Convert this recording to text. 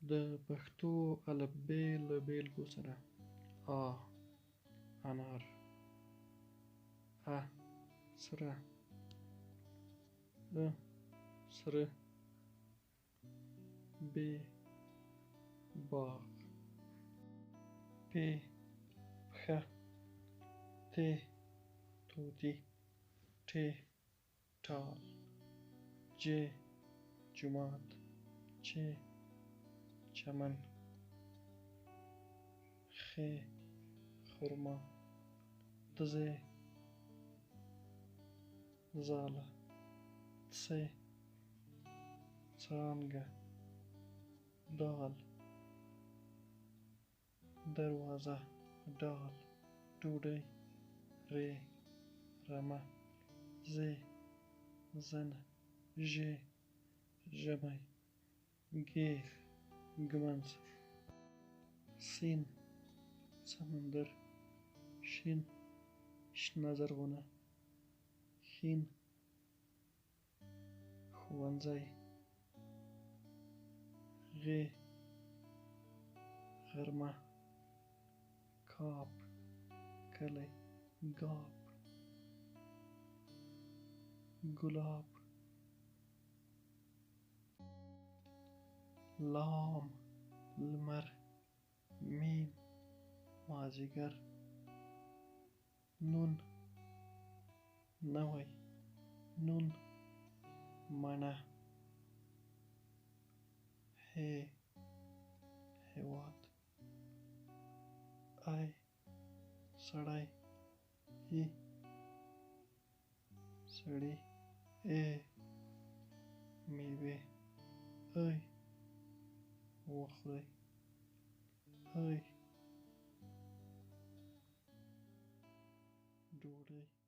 د پښتو الفبې له بېلګو سره: آ انار، ا سره، سره، ب باغ، پ پښه، ت طوطي، ټ ټال، ج جومات، چ چمن، خ خرما، ځ ځاله، څ څانګه، دال دروازه، ډال ډوډۍ، ر رمه، ز زنه، ژ ژمی، ګ ږمنځ، س سمندر، ش شنه زرغونه، ښ ښوونځی، غ غرمه، کاپ کلی، ګاپ ګلاب، لام لمر، میم مازدیګر، نون نوی، نون مڼه، ه هېواد، ای سړی، ای سړي، ای میوې، ای وخورئ، ای ډوډۍ.